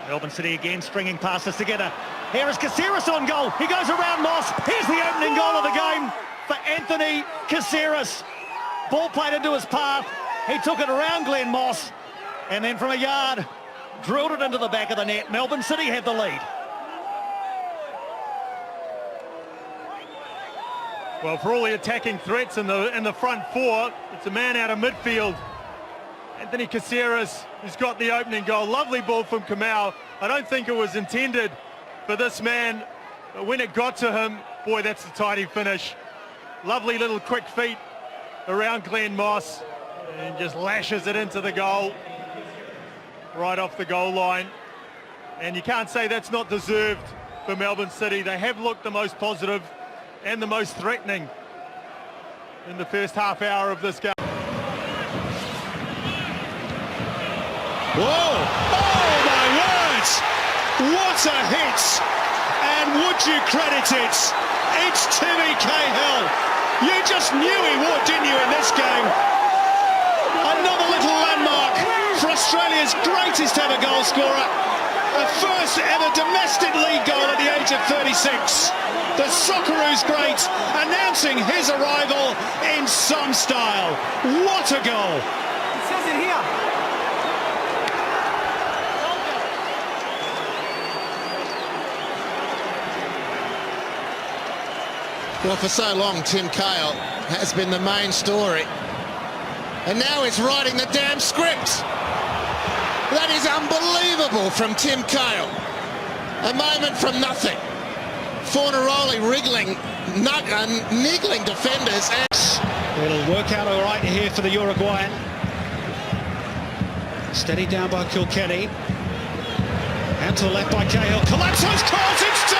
Melbourne City again stringing passes together. Here is Caceres on goal. He goes around Moss. Here's the opening goal of the game for Anthony Caceres. Ball played into his path. He took it around Glenn Moss and then from a yard drilled it into the back of the net. Melbourne City had the lead. Well, for all the attacking threats in the front four, it's a man out of midfield. Anthony Caceres has got the opening goal. Lovely ball from Cahill. I don't think it was intended for this man, but when it got to him, boy, that's a tidy finish. Lovely little quick feet around Glenn Moss and just lashes it into the goal, right off the goal line. And you can't say that's not deserved for Melbourne City. They have looked the most positive and the most threatening in the first half hour of this game. Whoa! Oh my words! What a hit! And would you credit it? It's Tim Cahill. You just knew he would, didn't you, in this game? Another little landmark for Australia's greatest ever goal scorer. A first ever domestic league goal at the age of 36. The Socceroos great announcing his arrival in some style. What a goal! It says it here. Well, for so long, Tim Cahill has been the main story. And now he's writing the damn script. That is unbelievable from Tim Cahill. A moment from nothing. Fornaroli niggling defenders. It'll work out all right here for the Uruguayan. Steadied down by Kilkenny. And to the left by Cahill. Collapses, calls, it's two!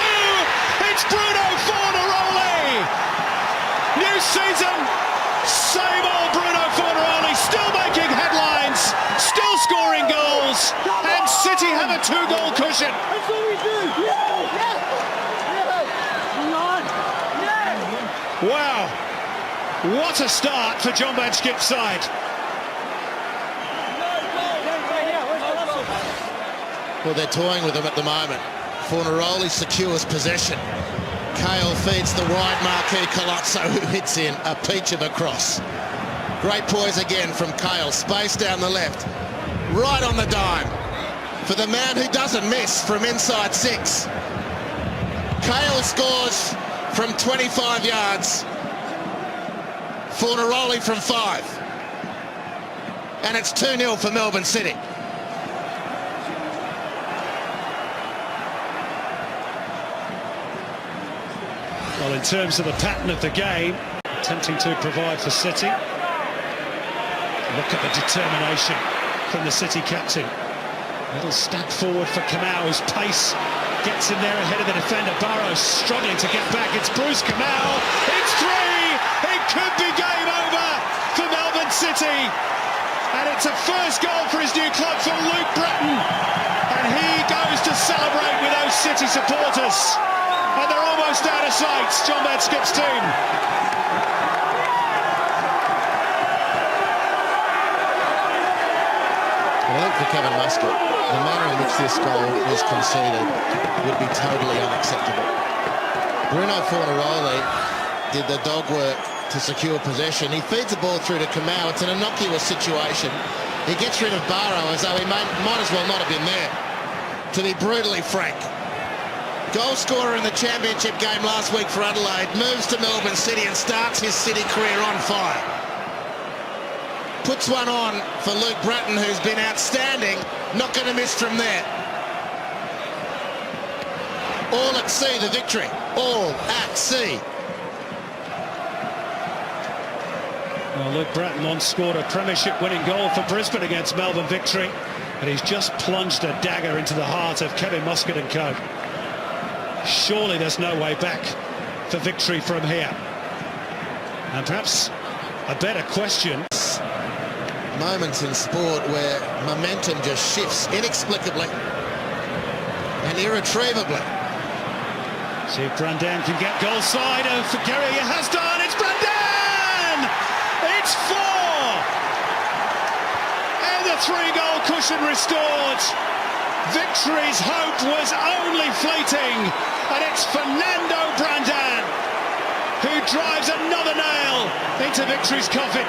It's Bruno Fornaroli! New season, same old Bruno Fornaroli, still making headlines, still scoring goals, and City have a two-goal cushion. That's what we do. Wow, what a start for John Van Skip's side. Well, they're toying with him at the moment. Fornaroli secures possession. Cahill feeds the wide marquee Colazzo, who hits in a peach of a cross. Great poise again from Cahill. Space down the left. Right on the dime. For the man who doesn't miss from inside 6. Cahill scores from 25 yards. Fornaroli from 5. And it's 2-0 for Melbourne City. Well, in terms of the pattern of the game, attempting to provide for City. Look at the determination from the City captain. Little step forward for Cahill, whose pace gets in there ahead of the defender. Barrows struggling to get back. It's Bruce Cahill. It's 3! It could be game over for Melbourne City. And it's a first goal for his new club for Luke Bratton. And he goes to celebrate with those City supporters. And they're almost out of sight, John Van Skip's team. Well, I think for Kevin Muscat, the manner in which this goal was conceded would be totally unacceptable. Bruno Fornaroli did the dog work to secure possession. He feeds the ball through to Cahill. It's an innocuous situation. He gets rid of Barrow as though he might as well not have been there, to be brutally frank. Goal scorer in the championship game last week for Adelaide, moves to Melbourne City and starts his City career on fire. Puts one on for Luke Bratton, who's been outstanding. Not going to miss from there. All at sea, the victory. All at sea. Well, Luke Bratton once scored a premiership-winning goal for Brisbane against Melbourne Victory, and he's just plunged a dagger into the heart of Kevin Muscat and co. Surely there's no way back for victory from here. And perhaps a better question. Moments in sport where momentum just shifts inexplicably and irretrievably. See if Brandon can get goal side of Gary. He has done. It's Brandon! It's 4! And the 3-goal cushion restored. Victory's hope was only fleeting, and it's Fernando Brandan who drives another nail into Victory's coffin.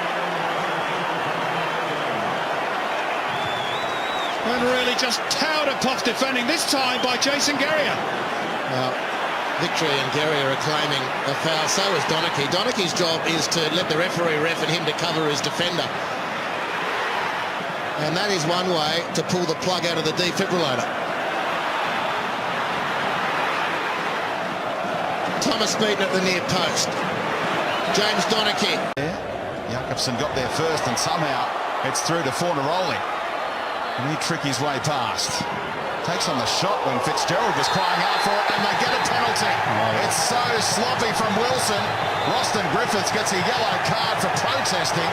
And really just towered above defending, this time by Jason Guerrier. Victory and Guerrier are claiming a foul, so is Donachie. Donachie's job is to let the referee ref and him to cover his defender. And that is one way to pull the plug out of the defibrillator. Thomas beaten at the near post. James Donachie. Jakobsen got there first, and somehow it's through to Fornaroli. And he trick his way past. Takes on the shot when Fitzgerald was crying out for it, and they get a penalty. It's so sloppy from Wilson. Roston Griffiths gets a yellow card for protesting,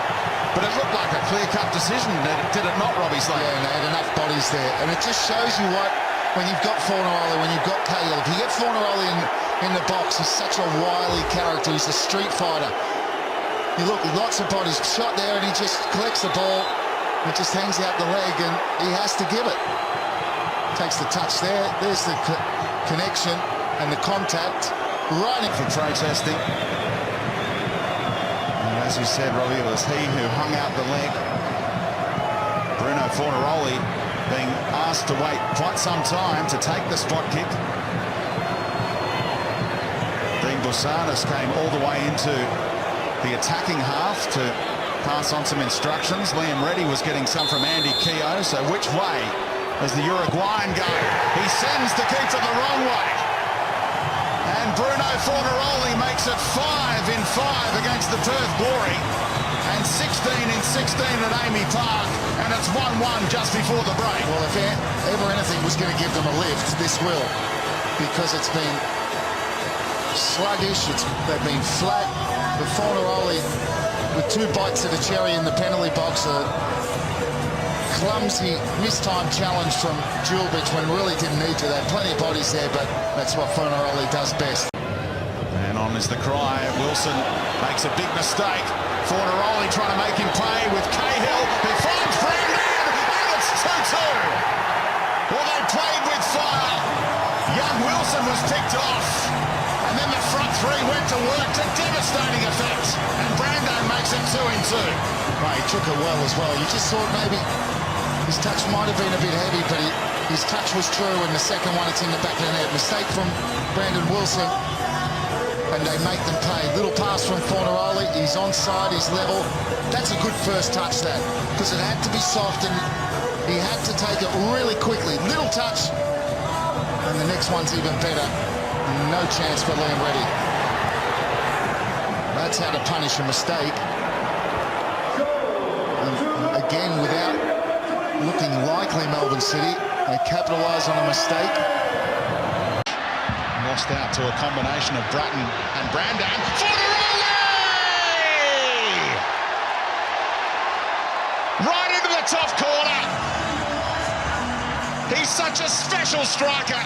but it looked like a clear-cut decision, did it not, Robbie Slater? Yeah, and they had enough bodies there. And it just shows you what, when you've got Fornaroli, when you've got Cahill, if you get Fornaroli in the box, he's such a wily character. He's a street fighter. You look, lots of bodies shot there, and he just collects the ball. It just hangs out the leg, and he has to give it. Takes the touch there. There's the connection and the contact. Right in for protesting. And as you said, Robbie, it was he who hung out the leg. Bruno Fornaroli being asked to wait quite some time to take the spot kick. Dean Boussanis came all the way into the attacking half to pass on some instructions. Liam Reddy was getting some from Andy Keogh. So which way does the Uruguayan go? He sends the keeper the wrong way. And Bruno Fornaroli makes it 5 in 5 against the Perth Glory. And 16 in 16 at Amy Park. And it's 1-1 just before the break. Well, if ever anything was going to give them a lift, this will. Because it's been sluggish, they've been flat. But Fornaroli, with 2 bites of the cherry in the penalty box, clumsy, mistimed challenge from Julbich when really didn't need to. They had plenty of bodies there, but that's what Fornaroli does best. And on is the cry. Wilson makes a big mistake. Fornaroli trying to make him pay with Cahill. He finds Brandon, and it's 2-2. Well, they played with fire. Young Wilson was picked off. And then the front three went to work to devastating effect. And Brandon makes it 2 in 2. Right, he took it well as well. You just thought maybe his touch might have been a bit heavy, but his touch was true, and the second one, it's in the back of the net. Mistake from Brandon Wilson, and they make them pay. Little pass from Fornaroli, he's onside, he's level. That's a good first touch, that, because it had to be soft, and he had to take it really quickly. Little touch, and the next one's even better. No chance for Liam Reddy. That's how to punish a mistake. And again, without looking likely, Melbourne City, they capitalise on a mistake. Lost out to a combination of Bratton and Brandon. Fornaroli! Right into the top corner. He's such a special striker.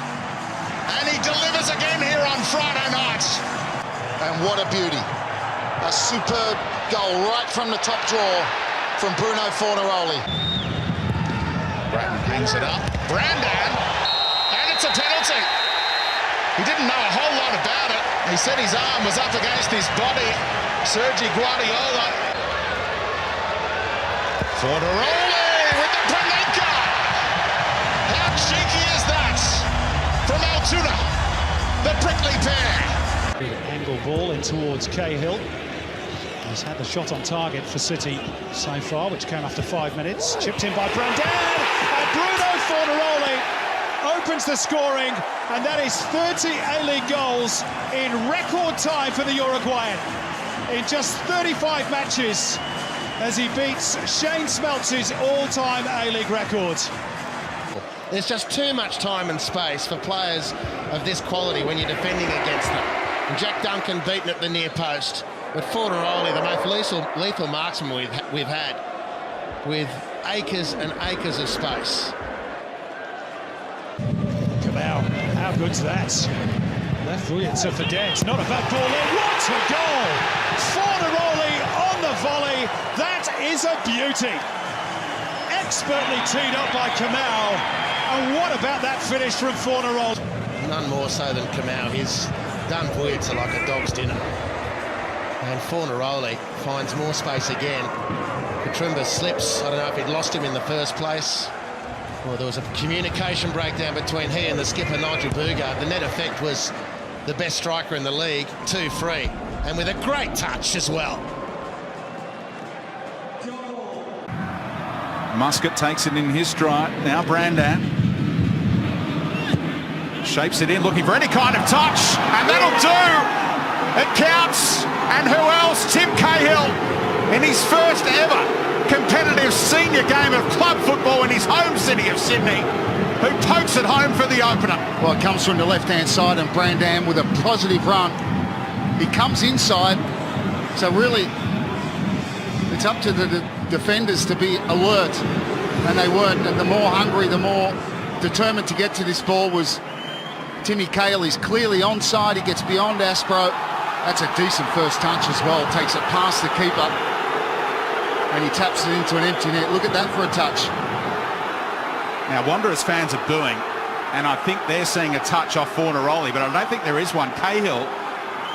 And he delivers again here on Friday night. And what a beauty. A superb goal right from the top draw from Bruno Fornaroli. Bratton hangs it up. Brandon, and it's a penalty. He didn't know a whole lot about it. He said his arm was up against his body. Sergi Guardiola. Fornaroli with the Panenka. How cheeky is that? From Altoona, the prickly pear. Angle ball in towards Cahill. He's had the shot on target for City so far, which came after 5 minutes. Chipped in by Brandon, and Bruno Fornaroli opens the scoring, and that is 30 A-League goals in record time for the Uruguayan. In just 35 matches, as he beats Shane Smeltz's all-time A-League record. There's just too much time and space for players of this quality when you're defending against them. And Jack Duncan beaten at the near post, but Fornaroli, the most lethal marksman we've had, with acres and acres of space. Kamau, how good's that? Left brilliant to Fidesz, not a bad ball in. What a goal! Fornaroli on the volley, that is a beauty. Expertly teed up by Kamau. And what about that finish from Fornaroli? None more so than Kamau. He's done Vujica like a dog's dinner. And Fornaroli finds more space again. Katrimba slips. I don't know if he'd lost him in the first place. Well, there was a communication breakdown between he and the skipper, Nigel Boogaard. The net effect was the best striker in the league, 2 free, and with a great touch as well. Muscat takes it in his stride. Now Brandon shapes it in, looking for any kind of touch, and that'll do. It counts. And who else? Tim Cahill in his first ever competitive senior game of club football in his home city of Sydney, who pokes it home for the opener. Well, it comes from the left-hand side, and Brandon with a positive run. He comes inside, so really it's up to the defenders to be alert, and they weren't. And the more hungry, the more determined to get to this ball was Timmy Cahill. He's clearly onside. He gets beyond Aspro. That's a decent first touch as well. Takes it past the keeper, and he taps it into an empty net. Look at that for a touch. Now Wanderers fans are booing, and I think they're seeing a touch off Fornaroli, but I don't think there is one. Cahill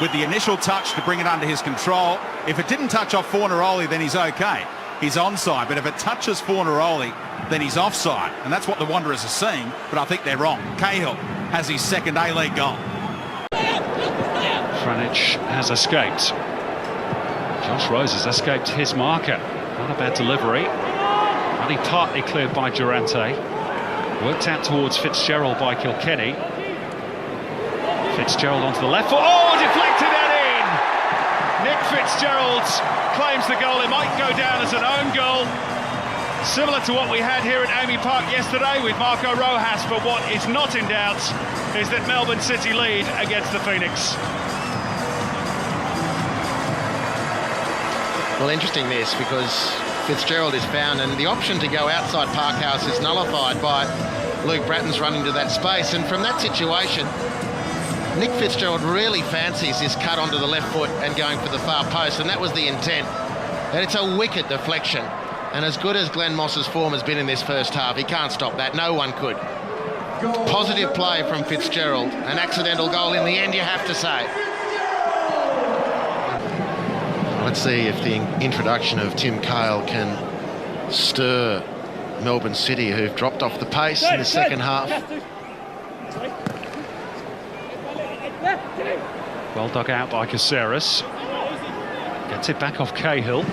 with the initial touch to bring it under his control. If it didn't touch off Fornaroli, then he's okay. He's onside, but if it touches Fornaroli, then he's offside, and that's what the Wanderers are seeing, but I think they're wrong. Cahill has his second A-League goal. Franich has escaped. Josh Rose has escaped his marker. Not a bad delivery. Only partly cleared by Durante. Worked out towards Fitzgerald by Kilkenny. Fitzgerald onto the left foot. Oh, deflected that in! Nick Fitzgerald claims the goal. It might go down as an own goal. Similar to what we had here at Amy Park yesterday with Marco Rojas, but what is not in doubt is that Melbourne City lead against the Phoenix. Well, interesting this, because Fitzgerald is found and the option to go outside Parkhouse is nullified by Luke Bratton's running to that space, and from that situation Nick Fitzgerald really fancies his cut onto the left foot and going for the far post, and that was the intent. And it's a wicked deflection, and as good as Glenn Moss's form has been in this first half, he can't stop that. No one could. Positive play from Fitzgerald, an accidental goal in the end, you have to say. Let's see if the introduction of Tim Cahill can stir Melbourne City, who've dropped off the pace in the second half. Well dug out by Caceres. Gets it back off Cahill.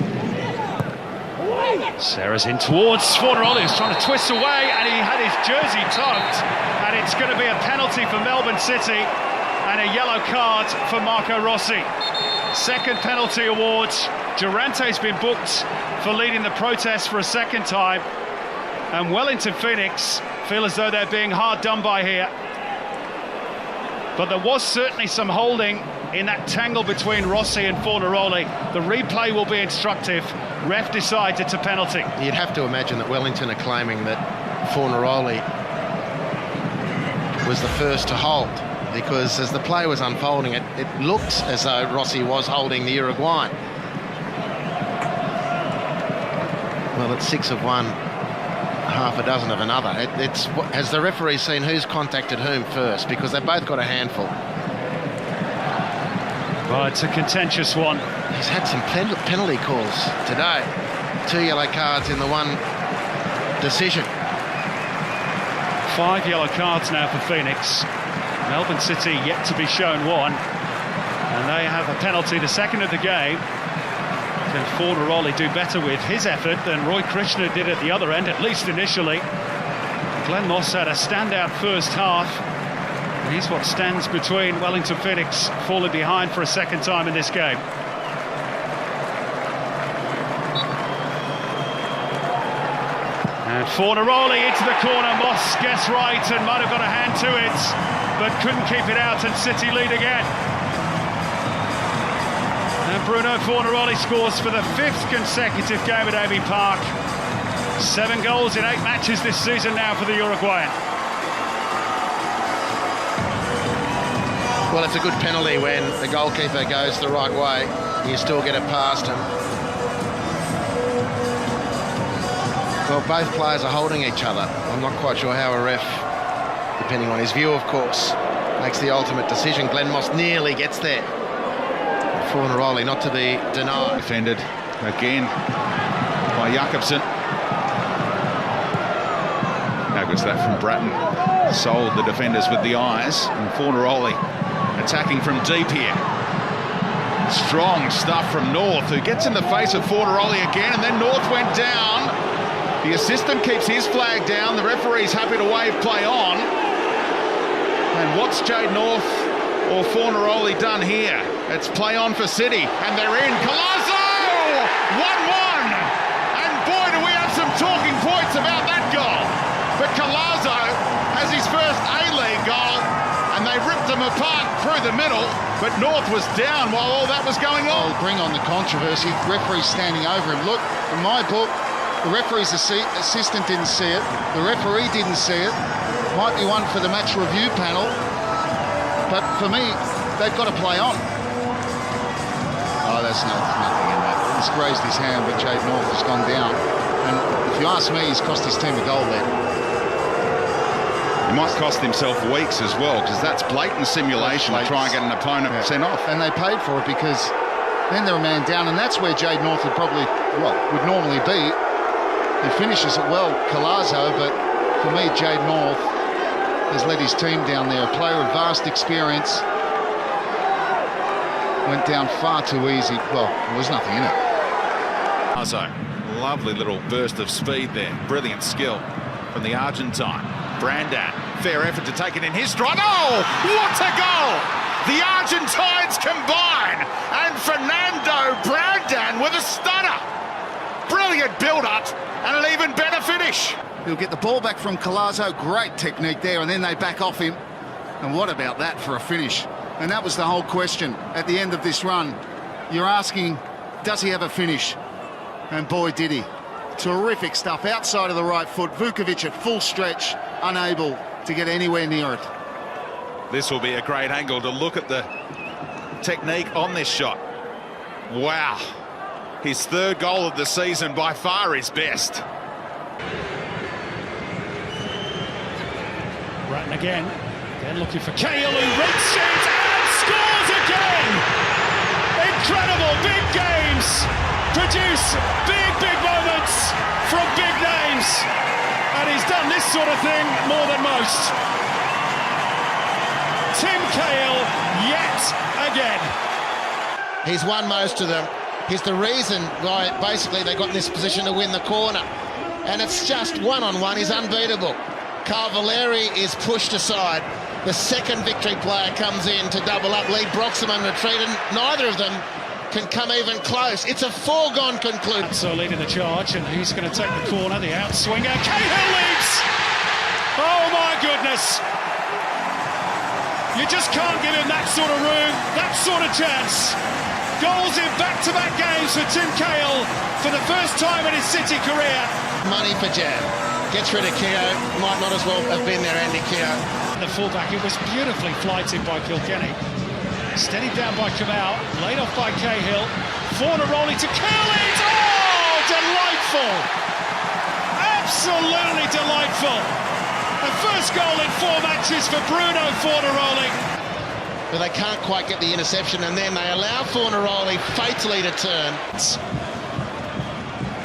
Caceres in towards Fornaroli, who's trying to twist away, and he had his jersey tugged, and it's going to be a penalty for Melbourne City and a yellow card for Marco Rossi. Second penalty awards. Durante's been booked for leading the protest for a second time, and Wellington Phoenix feel as though they're being hard done by here. But there was certainly some holding in that tangle between Rossi and Fornaroli. The replay will be instructive. Ref decides it's a penalty. You'd have to imagine that Wellington are claiming that Fornaroli was the first to hold, because as the play was unfolding, it looked as though Rossi was holding the Uruguayan. Well, it's 6 of one, half a dozen of another. Has the referee seen who's contacted whom first? Because they've both got a handful. Well, it's a contentious one. He's had some penalty calls today. 2 yellow cards in the one decision. 5 yellow cards now for Phoenix. Melbourne City yet to be shown one, and they have a penalty, the second of the game. Can Fornaroli do better with his effort than Roy Krishna did at the other end, at least initially? Glenn Moss had a standout first half, and he's what stands between Wellington Phoenix falling behind for a second time in this game. And Fornaroli into the corner. Moss gets right and might have got a hand to it, but couldn't keep it out, and City lead again. And Bruno Fornaroli scores for the 5th consecutive game at Amy Park. 7 goals in 8 matches this season now for the Uruguayan. Well, it's a good penalty when the goalkeeper goes the right way. You still get it past him. Well, both players are holding each other. I'm not quite sure how a ref, depending on his view, of course, makes the ultimate decision. Glenn Moss nearly gets there. Fornaroli not to be denied. Defended again by Jakobsen. Notice that from Bratton. Sold the defenders with the eyes. And Fornaroli attacking from deep here. Strong stuff from North, who gets in the face of Fornaroli again, and then North went down. The assistant keeps his flag down. The referee's happy to wave play on. And what's Jade North or Fornaroli done here? It's play on for City, and they're in. Colazo! 1-1! And boy, do we have some talking points about that goal. But Colazo has his first A-League goal, and they ripped them apart through the middle, but North was down while all that was going on. I'll bring on the controversy. Referee standing over him. Look, in my book, the referee's assistant didn't see it. The referee didn't see it. Might be one for the match review panel, but for me, they've got to play on. Oh, that's nothing in that. He's grazed his hand, but Jade North has gone down. And if you ask me, he's cost his team a goal there. He might cost himself weeks as well, because that's blatant simulation to try and get an opponent sent off. And they paid for it because then they're a man down, and that's where Jade North would probably, well, would normally be. He finishes it well, Colazo, but for me, Jade North has let his team down there. A player of vast experience. Went down far too easy. Well, there was nothing in it. Colazo, lovely little burst of speed there. Brilliant skill from the Argentine. Brandan, fair effort to take it in his stride. Oh, what a goal! The Argentines combine, and Fernando Brandan with a stunner. Brilliant build-up and an even better finish. He'll get the ball back from Colazo. Great technique there, and then they back off him. And what about that for a finish? And that was the whole question at the end of this run. You're asking, does he have a finish? And boy, did he. Terrific stuff outside of the right foot. Vukovic at full stretch, unable to get anywhere near it. This will be a great angle to look at the technique on this shot. Wow. His third goal of the season, by far his best. Bratton again. Then looking for Cahill, who reaches and scores again! Incredible, big games produce big moments from big names. And he's done this sort of thing more than most. Tim Cahill, yet again. He's won most of them. He's the reason why basically they got in this position to win the corner. And it's just one-on-one, he's unbeatable. Carl Valeri is pushed aside. The second victory player comes in to double up. Lee Broxham retreated. Neither of them can come even close. It's a foregone conclusion. So leading the charge, and he's going to take the corner, the outswinger. Cahill leaps! Oh my goodness! You just can't give him that sort of room, that sort of chance. Goals in back-to-back games for Tim Cahill for the first time in his City career. Money for Jam. Gets rid of Keogh. Might not as well have been there, Andy Keogh. The fullback, it was beautifully flighted by Kilkenny. Steadied down by Kamau, laid off by Cahill. Fornaroli to Curley. Oh, delightful! Absolutely delightful. The first goal in 4 matches for Bruno Fornaroli. But they can't quite get the interception, and then they allow Fornaroli fatally to turn.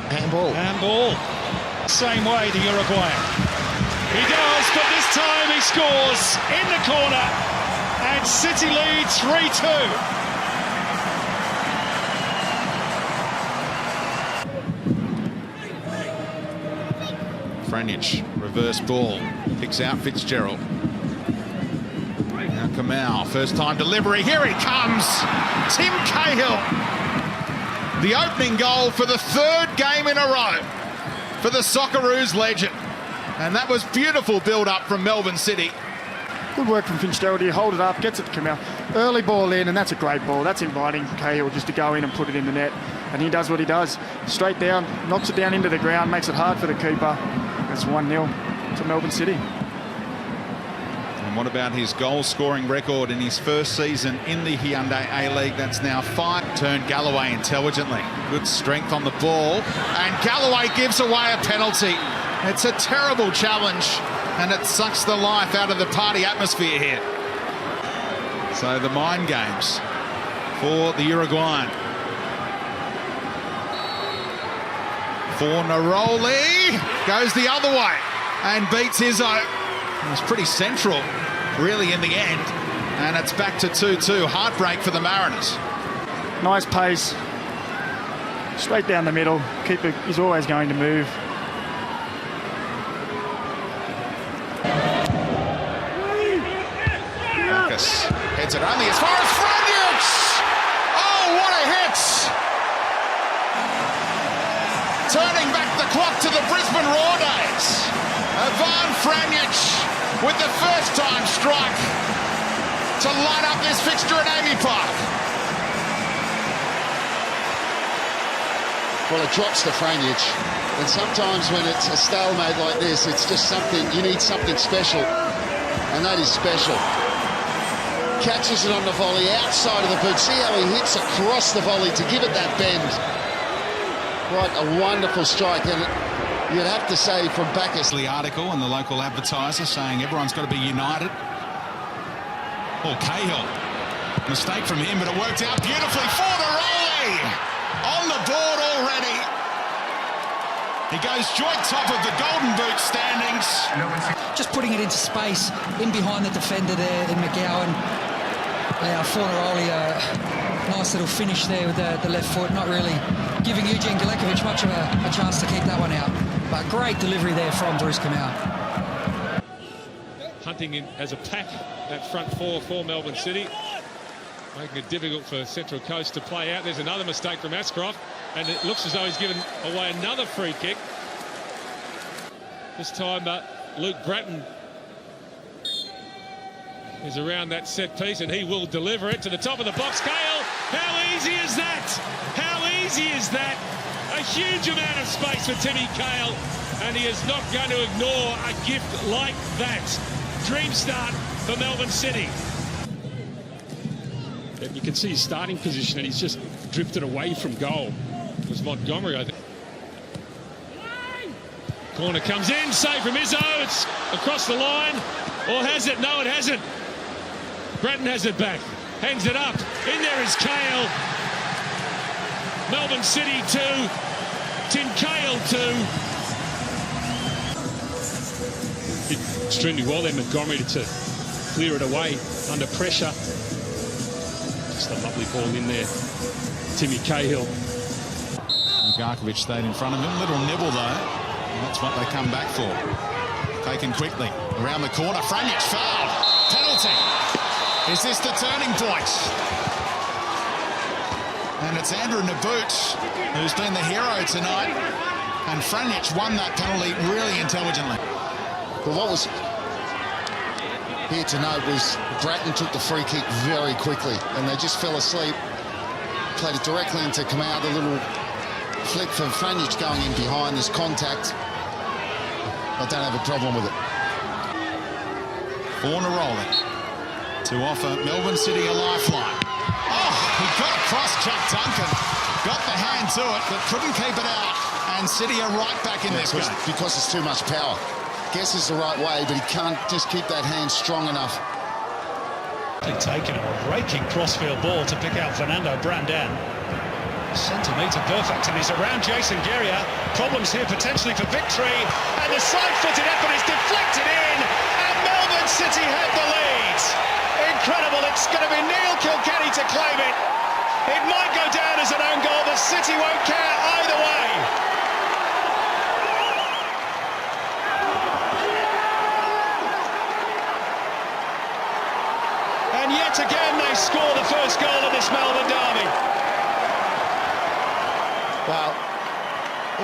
Handball. Handball. Same way, the Uruguayan. He does, but this time he scores in the corner, and City leads 3-2. Franjic, reverse ball, picks out Fitzgerald. Now Kamau, first time delivery, here he comes! Tim Cahill! The opening goal for the third game in a row for the Socceroos legend. And that was beautiful build-up from Melbourne City. Good work from Fitzgerald. He hold it up, gets it to Kamau. Early ball in, and that's a great ball. That's inviting Cahill just to go in and put it in the net. And he does what he does. Straight down, knocks it down into the ground, makes it hard for the keeper. It's 1-0 to Melbourne City. And what about his goal-scoring record in his first season in the Hyundai A-League? That's now 5. Turned Galloway intelligently. Good strength on the ball. And Galloway gives away a penalty. It's a terrible challenge, and it sucks the life out of the party atmosphere here. So the mind games for the Uruguayan. Fornaroli goes the other way and beats Izzo. It was pretty central, really, in the end. And it's back to 2-2. Heartbreak for the Mariners. Nice pace. Straight down the middle. Keeper is always going to move. Marcus heads it only as far as Franjic! Oh, what a hit! Turning back the clock to the Brisbane Raw days. Ivan Franjic with the first-time strike to light up this fixture at Amy Park. Well, it drops to Franjic, and sometimes when it's a stalemate like this, it's just something, you need something special, and that is special. Catches it on the volley outside of the boot. See how he hits across the volley to give it that bend. What a wonderful strike, and you'd have to say from Bacchus. The article and the local advertiser saying everyone's got to be united. Oh, Cahill. Mistake from him, but it worked out beautifully. Fornaroli on the board already. He goes joint top of the Golden Boot standings. Just putting it into space, in behind the defender there in McGowan. Fornaroli, nice little finish there with the left foot, not really giving Eugene Galekovic much of a chance to keep that one out. But great delivery there from Bruce Kamau. Hunting in as a pack, that front four for Melbourne City. Making it difficult for Central Coast to play out. There's another mistake from Ashcroft, and it looks as though he's given away another free kick. This time, Luke Bratton is around that set piece, and he will deliver it to the top of the box. Cahill, how easy is that? How easy is that? A huge amount of space for Timmy Cahill, and he is not going to ignore a gift like that. Dream start for Melbourne City. And you can see his starting position, and he's just drifted away from goal. It was Montgomery, I think. Corner comes in, save from Izzo. It's across the line. Or has it? No, it hasn't. Bratton has it back. Hangs it up. In there is Cahill. Melbourne City 2. Tim Cahill 2. Did extremely well there, Montgomery, to clear it away under pressure. Just a lovely ball in there. Timmy Cahill. Garkovic stayed in front of him. Little nibble, though. And that's what they come back for. Taken quickly. Around the corner. Franjic fouled. Penalty. Is this the turning point? And it's Andrew Naboot who's been the hero tonight. And Franjic won that penalty really intelligently. But what was here to note was Bratton took the free kick very quickly, and they just fell asleep. Played it directly into Kamau. The little flick for Franjic going in behind. This contact. I don't have a problem with it. Fornaroli to offer Melbourne City a lifeline. Oh, he got across Jack Duncan. Got the hand to it, but couldn't keep it out. And City are right back in this game. Because it's too much power. Guess is the right way, but he can't just keep that hand strong enough. Taken a raking crossfield ball to pick out Fernando Brandan. Centimetre perfect, and he's around Jason Guerrier. Problems here potentially for victory, and the side-footed effort is deflected in, and Melbourne City have the lead. Incredible, it's going to be Neil Kilkenny to claim it. It might go down as an own goal, but City won't care either way. And yet again they score the first goal of this Melbourne derby. Well,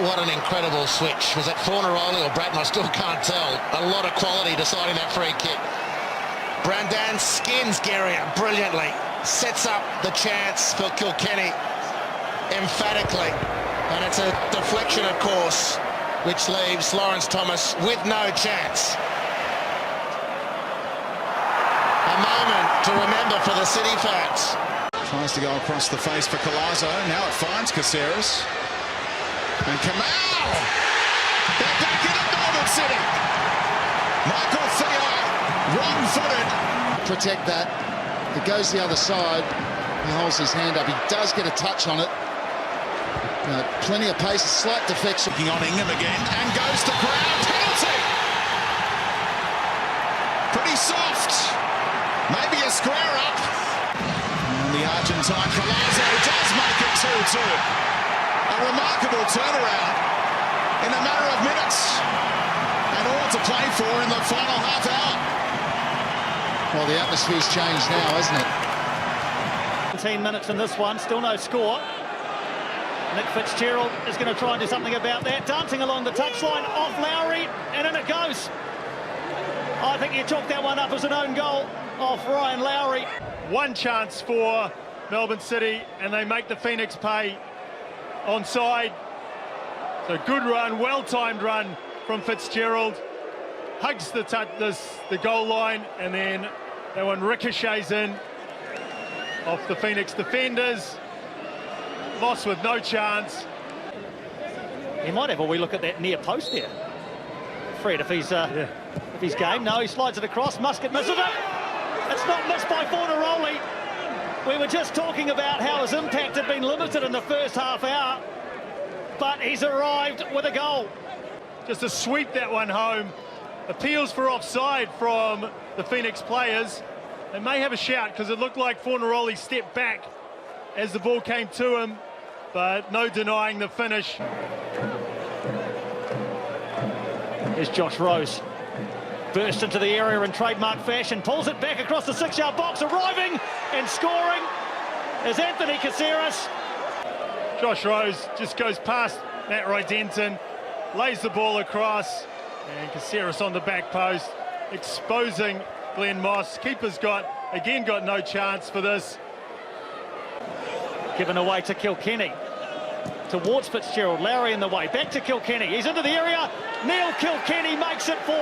what an incredible switch. Was it Fornaroli or Bratton? I still can't tell. A lot of quality deciding that free kick. Brandan skins Guerrier brilliantly. Sets up the chance for Kilkenny emphatically. And it's a deflection, of course, which leaves Lawrence Thomas with no chance. to remember for the City fans. Tries to go across the face for Collazo. Now it finds Caceres. And Kamau! They're back into Melbourne City. Michael Theo, wrong-footed. Protect that. It goes the other side. He holds his hand up. He does get a touch on it. Plenty of pace, slight defection. Looking on Ingham again and goes to ground. Penalty! Pretty soft. Maybe a square up. And the Argentine Collazo does make it 2-2. A remarkable turnaround in a matter of minutes. And all to play for in the final half hour. Well, the atmosphere's changed now, hasn't it? 17 minutes in this one, still no score. Nick Fitzgerald is going to try and do something about that. Dancing along the touchline, off Lowry, and in it goes. I think you chalk that one up as an own goal off Ryan Lowry. One chance for Melbourne City, and they make the Phoenix pay onside. So good run, well-timed run from Fitzgerald. Hugs the goal line, and then that one ricochets in off the Phoenix defenders. Lost with no chance. He might have a wee look at that near post there. Fred, if he's game. No, he slides it across. Muscat misses it. It's not missed by Fornaroli. We were just talking about how his impact had been limited in the first half hour, but he's arrived with a goal. Just to sweep that one home. Appeals for offside from the Phoenix players. They may have a shout because it looked like Fornaroli stepped back as the ball came to him, but no denying the finish. Here's Josh Rose. Burst into the area in trademark fashion, pulls it back across the 6-yard box. Arriving and scoring is Anthony Caceres. Josh Rose just goes past Matt Roy-Denton, lays the ball across, and Caceres on the back post, exposing Glenn Moss. Keeper's got no chance for this. Given away to Kilkenny. Towards Fitzgerald. Lowry in the way. Back to Kilkenny. He's into the area. Neil Kilkenny makes it 4.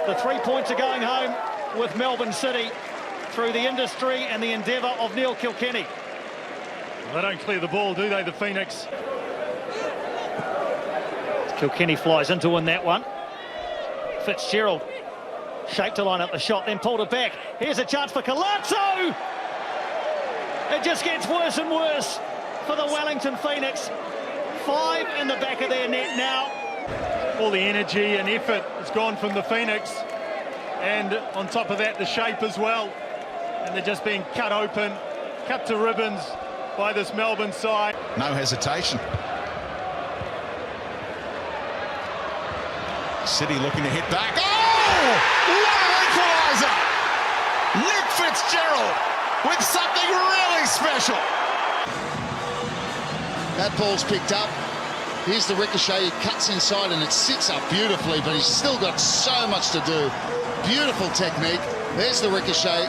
The 3 points are going home with Melbourne City through the industry and the endeavour of Neil Kilkenny. They don't clear the ball, do they, the Phoenix? Kilkenny flies in to win that one. Fitzgerald shaped to line up the shot, then pulled it back. Here's a chance for Collazo. It just gets worse and worse for the Wellington Phoenix. 5 in the back of their net now. All the energy and effort has gone from the Phoenix, and on top of that the shape as well, and they're just being cut open, cut to ribbons by this Melbourne side. No hesitation. City looking to hit back. Oh! What an equaliser! Nick Fitzgerald with something really special. That ball's picked up. Here's the ricochet. He cuts inside and it sits up beautifully, but he's still got so much to do. Beautiful technique. There's the ricochet.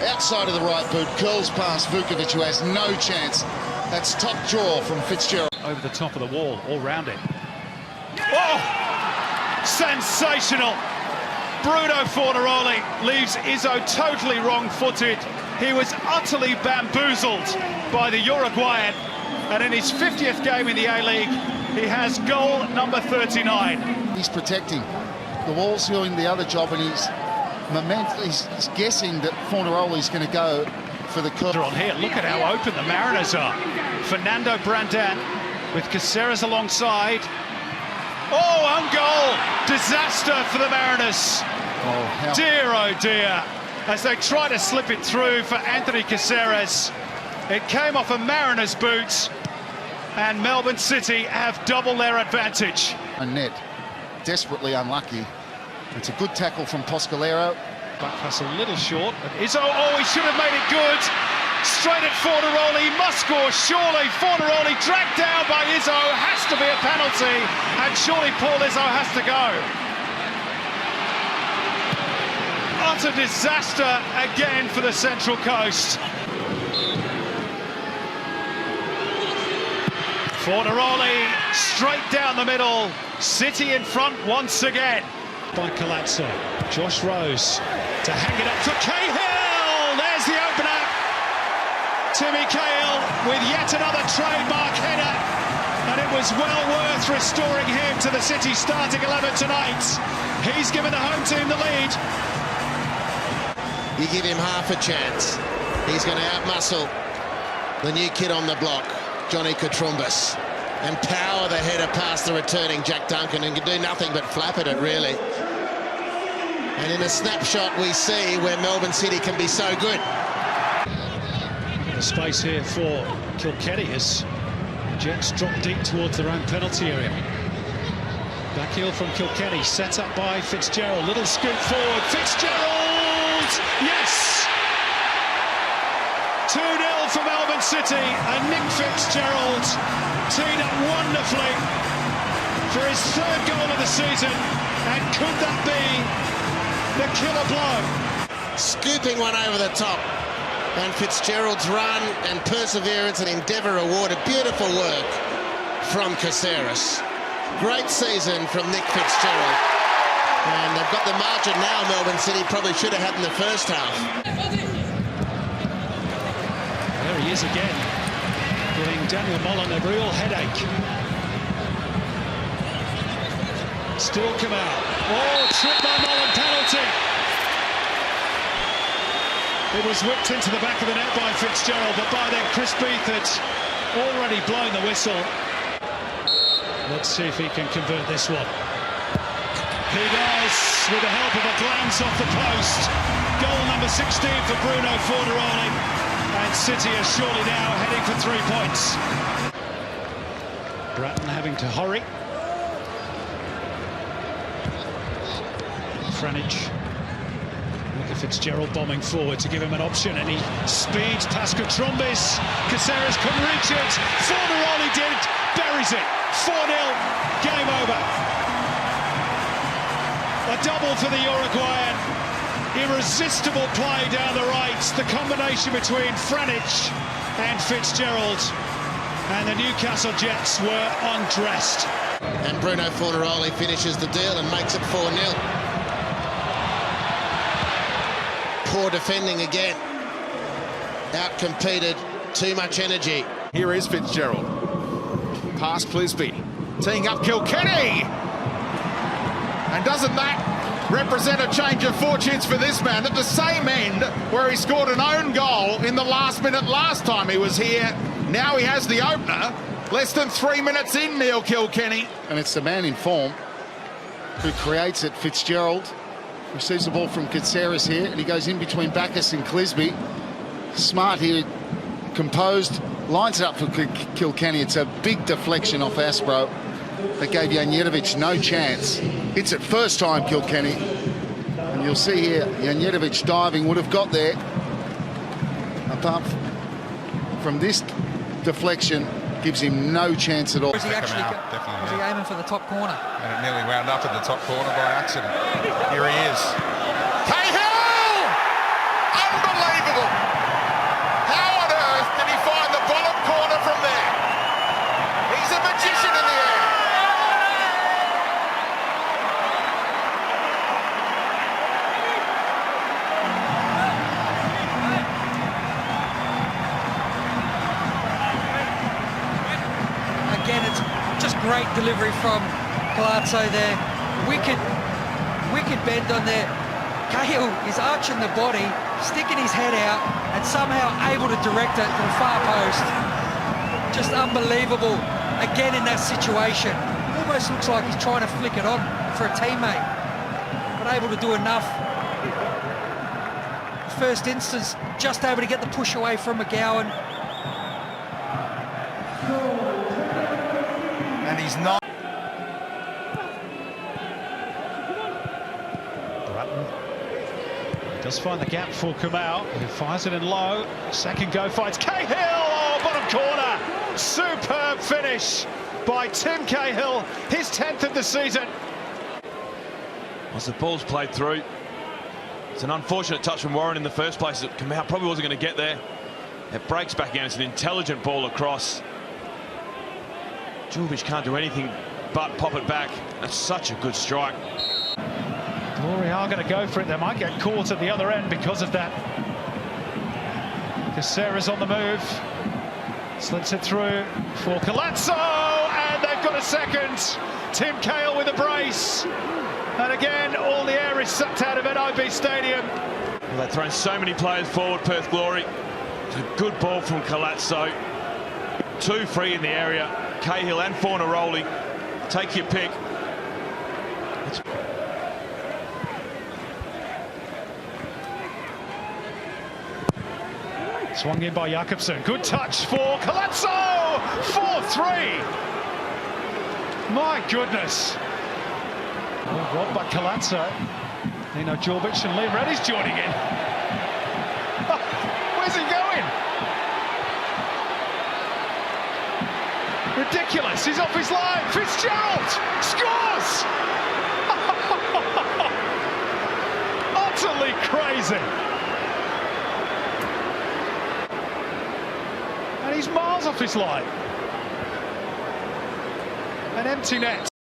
Outside of the right boot, curls past Vukovic, who has no chance. That's top draw from Fitzgerald. Over the top of the wall, all round it. Oh! Sensational! Bruno Fornaroli leaves Izzo totally wrong-footed. He was utterly bamboozled by the Uruguayan, and in his 50th game in the A-League, he has goal number 39. He's protecting. The wall's doing the other job, and he's guessing that Fornaroli's going to go for the curl. On here, look at how open the Mariners are. Fernando Brandan with Caceres alongside. Oh, own goal! Disaster for the Mariners. Oh, dear, oh dear. As they try to slip it through for Anthony Caceres. It came off a Mariners boot, and Melbourne City have double their advantage. A net, desperately unlucky. It's a good tackle from Poscolero. But that's a little short. Izzo, oh, he should have made it good. Straight at Fornaroli, must score, surely. Fornaroli dragged down by Izzo, has to be a penalty, and surely Paul Izzo has to go. Utter disaster again for the Central Coast. Fornaroli straight down the middle, Hull. City in front once again. By Collazo. Josh Rose to hang it up for Cahill. There's the opener. Timmy Cahill with yet another trademark header, and it was well worth restoring him to the City starting 11 tonight. He's given the home team the lead. You give him half a chance, he's going to outmuscle the new kid on the block, Johnny Katrumbis, and power the header past the returning Jack Duncan, and can do nothing but flap at it, really. And in a snapshot, we see where Melbourne City can be so good. Space here for Kilkenny as Jets drop deep towards their own penalty area. Backheel from Kilkenny, set up by Fitzgerald. Little scoop forward. Fitzgerald! Yes! 2-0 for Melbourne City, and Nick Fitzgerald teed up wonderfully for his third goal of the season. And could that be the killer blow? Scooping one over the top. And Fitzgerald's run and perseverance and endeavour awarded. Beautiful work from Caceres. Great season from Nick Fitzgerald. And they've got the margin now, Melbourne City probably should have had in the first half. There he is again, giving Daniel Mullen a real headache. Still come out. Oh, trip by Mullen, penalty. It was whipped into the back of the net by Fitzgerald, but by then Chris Beath had already blown the whistle. Let's see if he can convert this one. He does, with the help of a glance off the post. Goal number 16 for Bruno Fornaroli, and City are surely now heading for 3 points. Bratton having to hurry. Franich. Fitzgerald bombing forward to give him an option, and he speeds past Katrumbis. Caceres couldn't reach it. Fornaroli did, buries it. 4-0, game over. A double for the Uruguayan. Irresistible play down the right. The combination between Franich and Fitzgerald, and the Newcastle Jets were undressed. And Bruno Fornaroli finishes the deal and makes it 4-0. Poor defending again. Outcompeted, too much energy. Here is Fitzgerald. Past Clisby. Teeing up Kilkenny. And doesn't that represent a change of fortunes for this man? At the same end where he scored an own goal in the last minute last time he was here. Now he has the opener. Less than 3 minutes in, Neil Kilkenny. And it's the man in form who creates it, Fitzgerald. Receives the ball from Caceres here, and he goes in between Bacchus and Clisby. Smart here, composed, lines it up for Kilkenny. It's a big deflection off Aspro that gave Janjetovic no chance. Hits it first time, Kilkenny. And you'll see here, Janjetovic diving would have got there. Apart from this deflection, gives him no chance at all. Was he actually was he aiming for the top corner? And it nearly wound up in the top corner by accident. Here he is. Cahill! Unbelievable! How on earth did he find the bottom corner from there? He's a magician in the air. Again, it's just great delivery from Palazzo there. Wicked bend on there. Cahill is arching the body, sticking his head out, and somehow able to direct it to the far post. Just unbelievable. Again in that situation. Almost looks like he's trying to flick it on for a teammate, but able to do enough. First instance, just able to get the push away from McGowan. And he's not. Bratton does find the gap for Kamau, who fires it in low. Second go finds Cahill. Oh, bottom corner. Superb finish by Tim Cahill, his 10th of the season. As the ball's played through, it's an unfortunate touch from Warren in the first place. Kamau probably wasn't going to get there. It breaks back again. It's an intelligent ball across. Djurbic can't do anything but pop it back. That's such a good strike. Glory are going to go for it. They might get caught at the other end because of that. Caceres on the move. Slips it through for Colazzo, and they've got a second. Tim Cahill with a brace. And again, all the air is sucked out of NIB Stadium. Well, they've thrown so many players forward, Perth Glory. It's a good ball from Colazzo. 2 free in the area. Cahill and Fornaroli. Take your pick. Swung in by Jakobsen. Good touch for Colazzo! 4-3! My goodness. Well, robbed by Colazzo. Nino Jorbic and Liam Reddy's joining in. Oh, where's he going? Ridiculous. He's off his line. Fitzgerald scores! Utterly crazy. And he's miles off his line. An empty net.